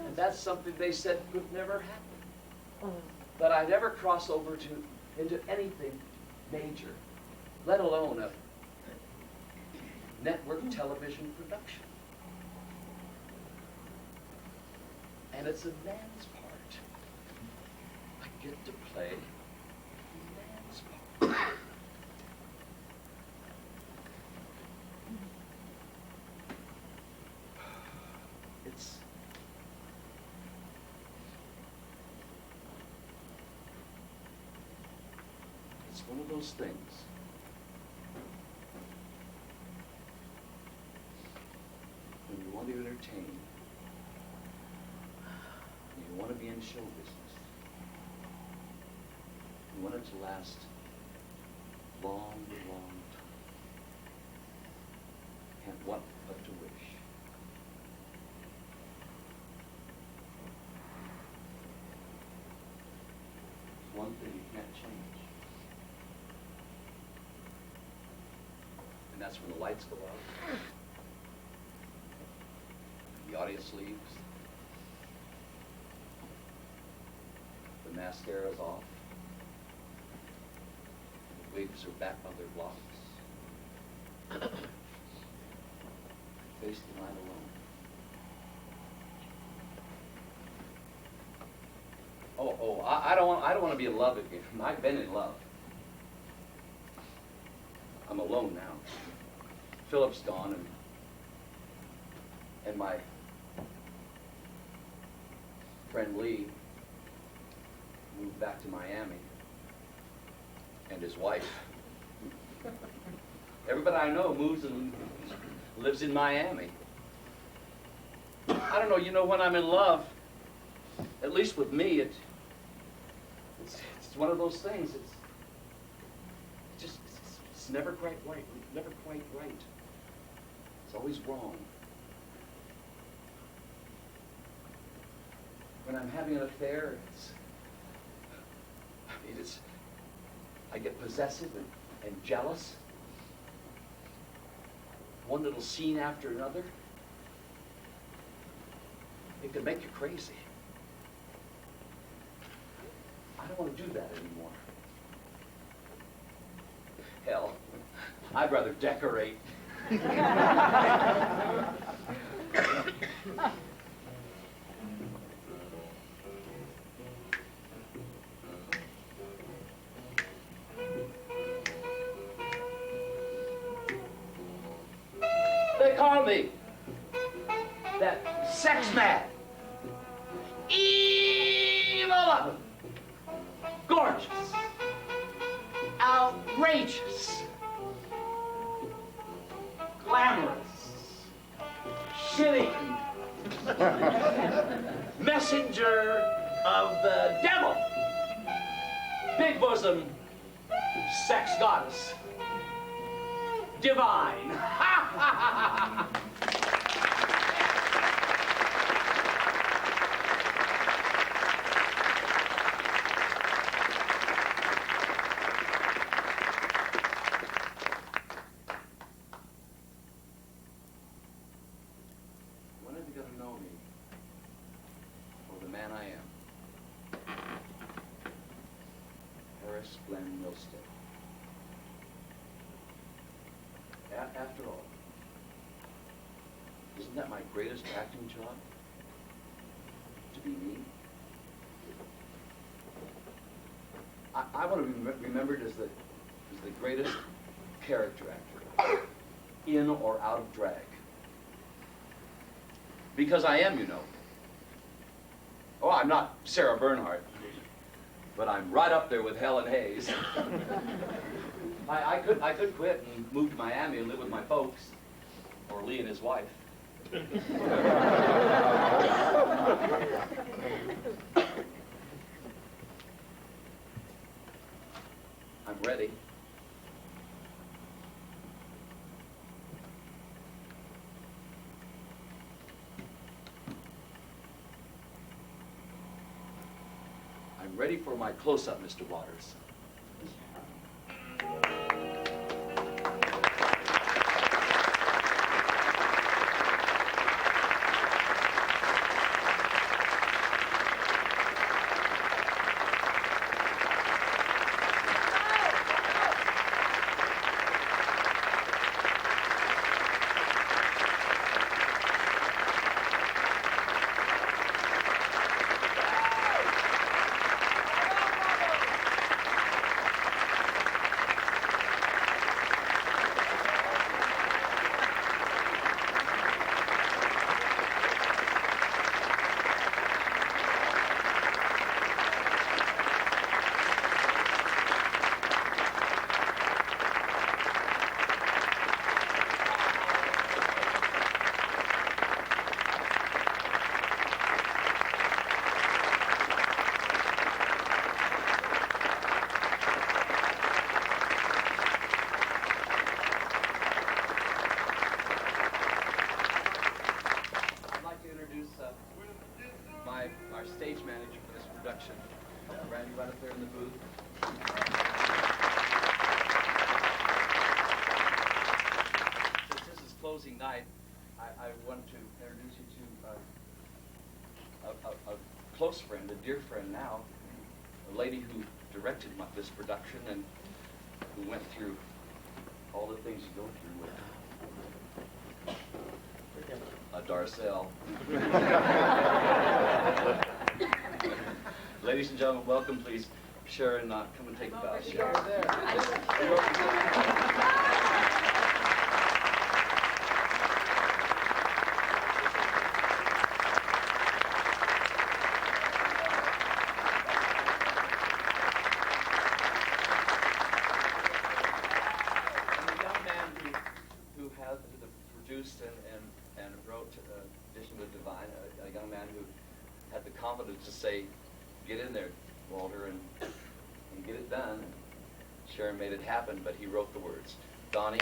And that's something they said could never happen. That I'd ever cross over into anything major, let alone a network television production. And it's a man's part. I get to play a man's part. It's one of those things. When you want to entertain, you want to be in show business, you want it to last long, long time. Can't want but to wish. One thing you can't change. And that's when the lights go out. The audience leaves. The mascara's off. The wigs are back on their blocks. Face the night alone. I don't want to be in love again. I've been in love. I'm alone now. Philip's gone, and my friend Lee moved back to Miami, and his wife. Everybody I know moves and lives in Miami. I don't know, you know, when I'm in love, at least with me, it's one of those things. It's never quite right. Never quite right. It's always wrong. When I'm having an affair, I get possessive and jealous. One little scene after another. It can make you crazy. I don't want to do that anymore. Hell, I'd rather decorate. They call me that sex mad, evil of them, gorgeous, outrageous, glamorous, shitty, messenger of the devil, big bosom, sex goddess, divine. After all, isn't that my greatest acting job? To be me? I want to be remembered as the greatest character actor, in or out of drag. Because I am, you know. Oh, I'm not Sarah Bernhardt, but I'm right up there with Helen Hayes. I could quit and move to Miami and live with my folks, or Lee and his wife. I'm ready. I'm ready for my close-up, Mr. Waters. tonight, I want to introduce you to a close friend, a dear friend now, a lady who directed this production and who went through all the things you go through with Darcelle. Ladies and gentlemen, welcome, please. Sharon, come and take a bow. Sharon. Produced and wrote Dishin was Divine, a young man who had the confidence to say, get in there, Walter, and get it done. And Sharon made it happen, but he wrote the words. Donnie,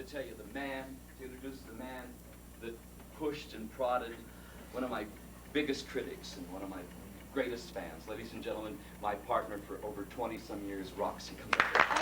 tell you to introduce the man that pushed and prodded one of my biggest critics and one of my greatest fans. Ladies and gentlemen, my partner for over 20-some years, Roxy. Come back.